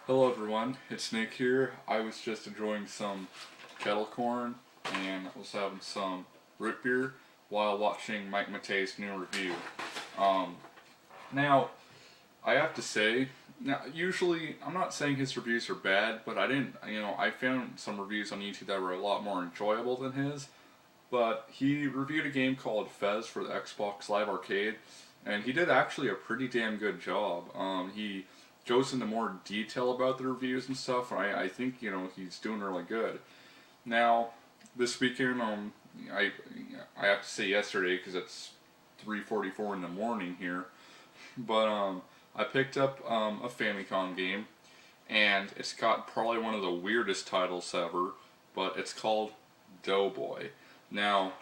Hello everyone, it's Nick here. I was just enjoying some kettle corn and was having some root beer while watching Mike Matei's new review. Now, I have to say, now usually I'm not saying his reviews are bad, but I found some reviews on YouTube that were a lot more enjoyable than his. But he reviewed a game called Fez for the Xbox Live Arcade, and he did actually a pretty damn good job. He goes into more detail about the reviews and stuff, and I think he's doing really good. Now, this weekend, I have to say yesterday because it's 3:44 in the morning here, but I picked up a Famicom game, and it's got probably one of the weirdest titles ever, but it's called Doughboy. Now,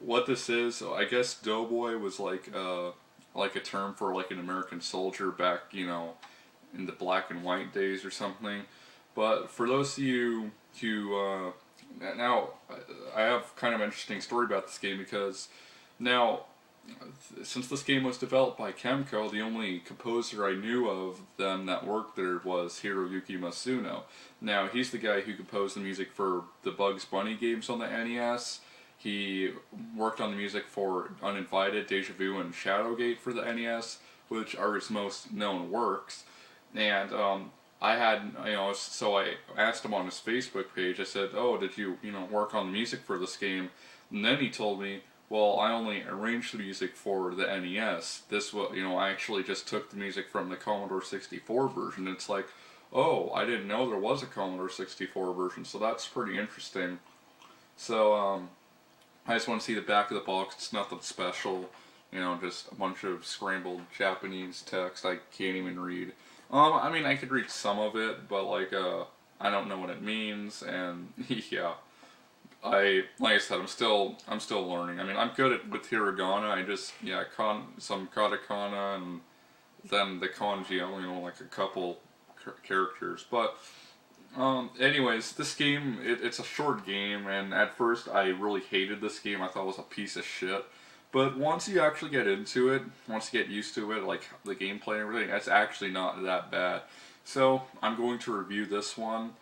what this is, I guess Doughboy was like a term for like an American soldier back, in the black and white days or something. But for those of you who, now, I have kind of an interesting story about this game because now, since this game was developed by Kemco, the only composer I knew of them that worked there was Hiroyuki Masuno. Now, he's the guy who composed the music for the Bugs Bunny games on the NES. He worked on the music for Uninvited, Deja Vu, and Shadowgate for the NES, which are his most known works. And I had, so I asked him on his Facebook page. I said, "Oh, did you, work on the music for this game?" And then he told me, "Well, I only arranged the music for the NES. This was, I actually just took the music from the Commodore 64 version." It's like, oh, I didn't know there was a Commodore 64 version, so that's pretty interesting. So, I just want to see the back of the box. It's nothing special, just a bunch of scrambled Japanese text I can't even read. I could read some of it, but I don't know what it means, and yeah. Like I said, I'm still learning. I'm good with hiragana. I just some katakana and then the kanji. Like a couple characters. But anyways, this game it's a short game, and at first I really hated this game. I thought it was a piece of shit. But once you actually get into it, once you get used to it, like the gameplay and everything, it's actually not that bad. So I'm going to review this one.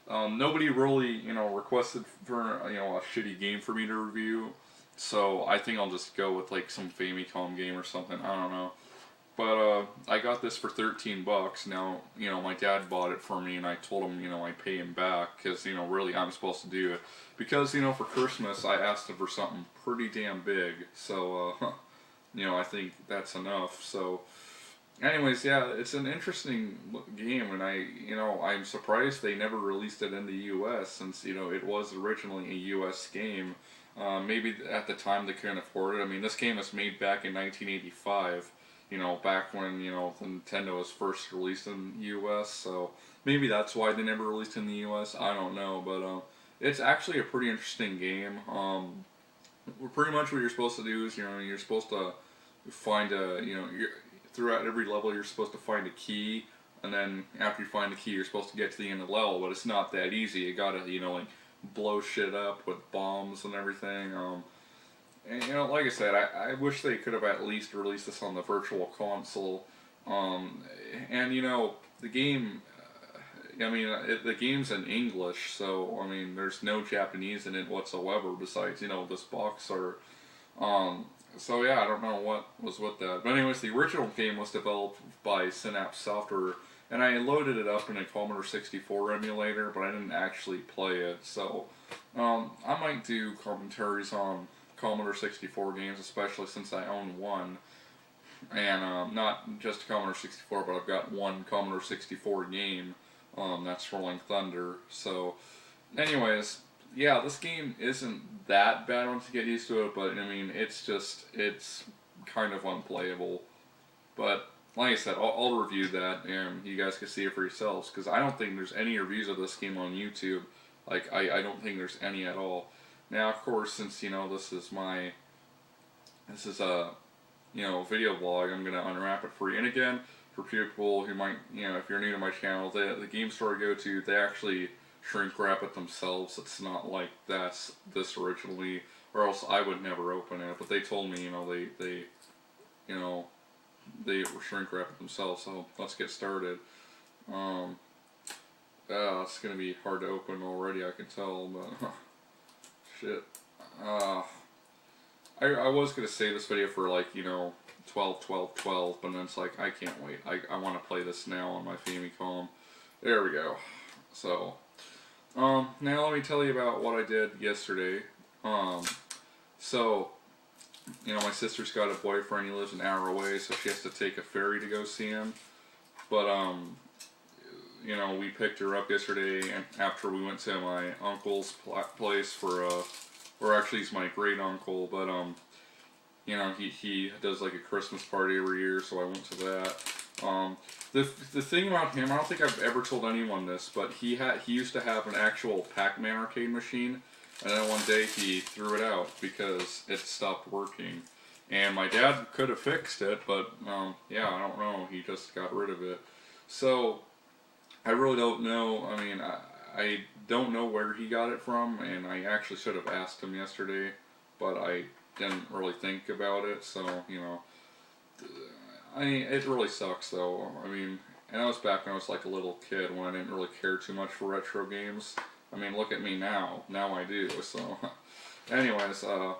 Nobody really, requested for, a shitty game for me to review, so I think I'll just go with, like, some Famicom game or something, I don't know. But, I got this for 13 bucks. Now, my dad bought it for me, and I told him, I'd pay him back, because, really, I'm supposed to do it. Because, for Christmas, I asked him for something pretty damn big, so, I think that's enough, so... Anyways, yeah, it's an interesting game, and I'm surprised they never released it in the U.S. since, it was originally a U.S. game. Maybe at the time they couldn't afford it. This game was made back in 1985, back when, Nintendo was first released in the U.S., so maybe that's why they never released it in the U.S., I don't know, but, it's actually a pretty interesting game. Pretty much what you're supposed to do is, you're supposed to find throughout every level you're supposed to find a key, and then after you find the key you're supposed to get to the end of the level, but it's not that easy. You gotta, like, blow shit up with bombs and everything. And, like I said, I wish they could have at least released this on the Virtual Console. And, the game, the game's in English, so, there's no Japanese in it whatsoever besides, this box art. So yeah, I don't know what was with that. But anyways, the original game was developed by Synapse Software, and I loaded it up in a Commodore 64 emulator, but I didn't actually play it. So I might do commentaries on Commodore 64 games, especially since I own one. And not just Commodore 64, but I've got one Commodore 64 game. That's Rolling Thunder. So anyways... yeah, this game isn't that bad once you get used to it, but, it's kind of unplayable. But, like I said, I'll review that, and you guys can see it for yourselves, because I don't think there's any reviews of this game on YouTube. Like, I don't think there's any at all. Now, of course, since, this is a, video vlog, I'm going to unwrap it for you. And again, for people who might, if you're new to my channel, the game store I go to, they actually... shrink wrap it themselves. It's not like this originally, or else I would never open it. But they told me, they shrink wrap it themselves. So let's get started. It's gonna be hard to open already, I can tell, but shit. Uh, I was gonna save this video for like, 12, 12, 12, but then it's like, I can't wait. I want to play this now on my Famicom. There we go. So, now let me tell you about what I did yesterday. So, my sister's got a boyfriend, he lives an hour away, so she has to take a ferry to go see him. But, we picked her up yesterday and after we went to my uncle's place for, or actually he's my great uncle, but, he does like a Christmas party every year, so I went to that. The thing about him, I don't think I've ever told anyone this, but he used to have an actual Pac-Man arcade machine, and then one day he threw it out because it stopped working. And my dad could have fixed it, but yeah, I don't know. He just got rid of it. So I really don't know. I mean, I don't know where he got it from, and I actually should have asked him yesterday, but I didn't really think about it. So I mean, it really sucks though. I mean, and that was back when I was like a little kid when I didn't really care too much for retro games. I mean, look at me now. Now I do. So, anyways, oh,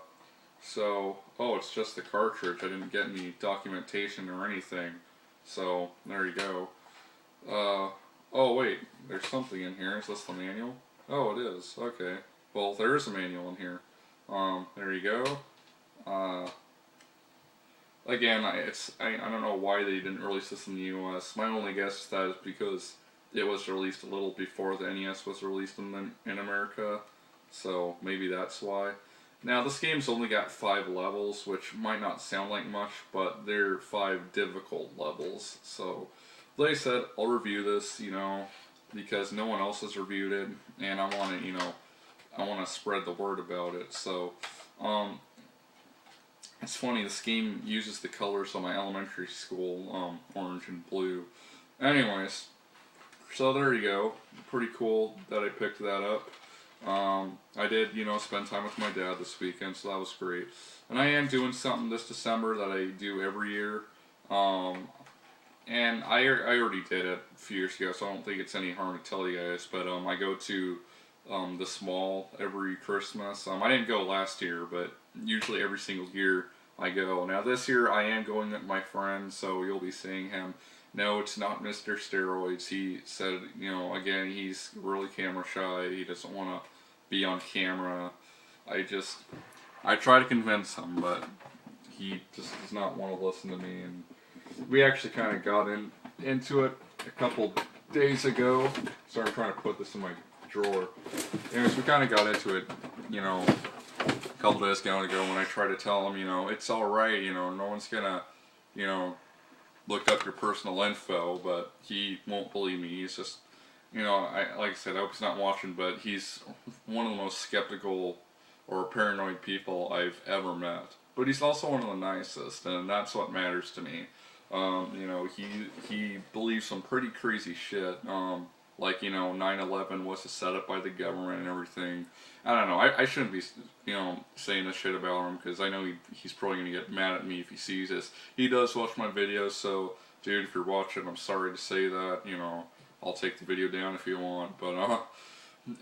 it's just the cartridge. I didn't get any documentation or anything. So, there you go. Oh wait, there's something in here. Is this the manual? Oh, it is. Okay. Well, there is a manual in here. There you go. Again, I don't know why they didn't release this in the US. My only guess is that is because it was released a little before the NES was released in America, so maybe that's why. Now, this game's only got 5 levels, which might not sound like much, but they're 5 difficult levels. So, like I said, I'll review this, because no one else has reviewed it, and I want to, I want to spread the word about it. So, it's funny, this game uses the colors of my elementary school, orange and blue. Anyways, so there you go. Pretty cool that I picked that up. I did, spend time with my dad this weekend, so that was great. And I am doing something this December that I do every year. And I already did it a few years ago, so I don't think it's any harm to tell you guys. But I go to this mall every Christmas. I didn't go last year, but usually every single year I go. Now this year I am going with my friend, so you'll be seeing him. No, it's not Mr. Steroids. He said, again, he's really camera shy. He doesn't want to be on camera. I try to convince him, but he just does not want to listen to me. And we actually kind of got into it a couple days ago. Sorry, I'm trying to put this in my drawer. Anyways, we kind of got into it, a couple days ago when I tried to tell him, it's alright, no one's gonna, look up your personal info, but he won't believe me. He's just, like I said, I hope he's not watching, but he's one of the most skeptical or paranoid people I've ever met. But he's also one of the nicest, and that's what matters to me. He believes some pretty crazy shit, like, 9/11 was a setup by the government and everything. I don't know, I shouldn't be, saying this shit about him, because I know he's probably going to get mad at me if he sees this. He does watch my videos, so, dude, if you're watching, I'm sorry to say that, I'll take the video down if you want, but,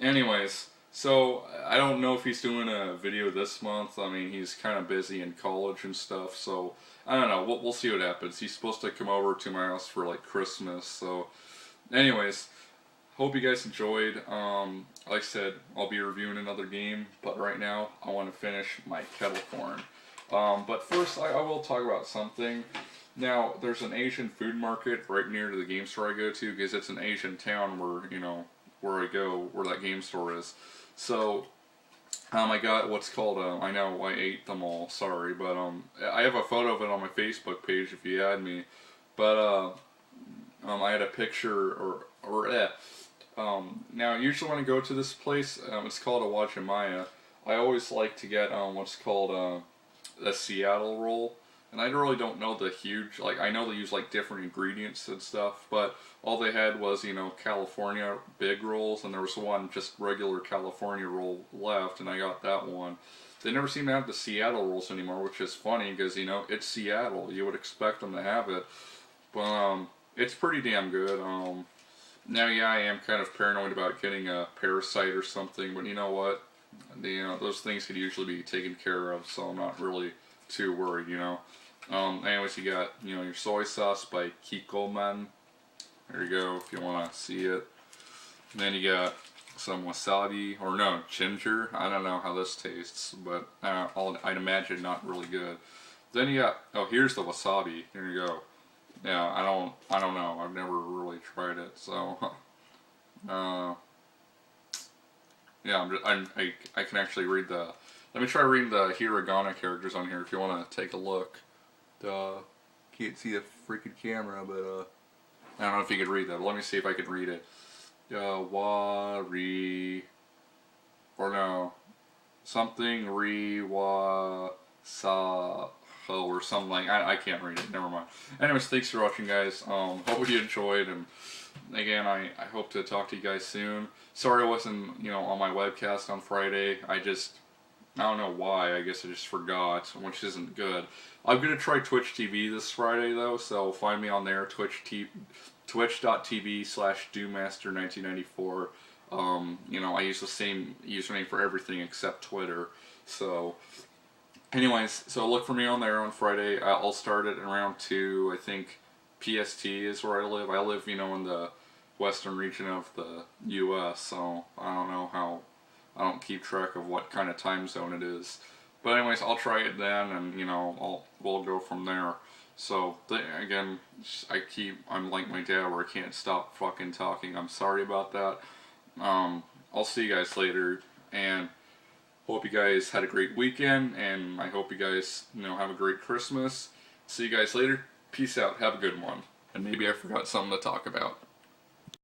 anyways, so, I don't know if he's doing a video this month. I mean, he's kind of busy in college and stuff, so, I don't know, we'll see what happens. He's supposed to come over to my house for, like, Christmas, so, anyways, hope you guys enjoyed. Like I said, I'll be reviewing another game, but right now I want to finish my kettle corn. But first, I will talk about something. Now, there's an Asian food market right near to the game store I go to, because it's an Asian town where, where I go, where that game store is. So, I got what's called, I know I ate them all, sorry, but I have a photo of it on my Facebook page if you add me. But, I had a picture, now, usually when I go to this place, it's called a Wajimaya, I always like to get what's called a Seattle roll. And I really don't know the huge, like, I know they use, like, different ingredients and stuff, but all they had was, California big rolls, and there was one just regular California roll left, and I got that one. They never seem to have the Seattle rolls anymore, which is funny, because, it's Seattle. You would expect them to have it. But, it's pretty damn good. Now, yeah, I am kind of paranoid about getting a parasite or something, but you know what? Those things could usually be taken care of, so I'm not really too worried, Anyways, you got, your soy sauce by Kikkoman. There you go, if you want to see it. And then you got some wasabi, or no, ginger. I don't know how this tastes, but I'd imagine not really good. Then you got, oh, here's the wasabi. Here you go. Yeah, I don't know. I've never really tried it, so yeah, I can actually read the. Let me try reading the hiragana characters on here if you want to take a look. Can't see the freaking camera, but I don't know if you could read that. But let me see if I can read it. Or no, something sa or something like I can't read it. Never mind. Anyways, thanks for watching, guys. Hope you enjoyed, and again, I hope to talk to you guys soon. Sorry I wasn't on my webcast on Friday. I don't know why. I guess I just forgot, which isn't good. I'm gonna try Twitch TV this Friday though, so find me on there. Twitch.tv/Doommaster1994. I use the same username for everything except Twitter. So, anyways, so look for me on there on Friday. I'll start it around 2. I think PST is where I live. I live, in the western region of the U.S. So I don't know how. I don't keep track of what kind of time zone it is. But anyways, I'll try it then, and we'll go from there. So again, I'm like my dad where I can't stop fucking talking. I'm sorry about that. I'll see you guys later, and hope you guys had a great weekend, and I hope you guys have a great Christmas. See you guys later. Peace out. Have a good one. And maybe I forgot something to talk about.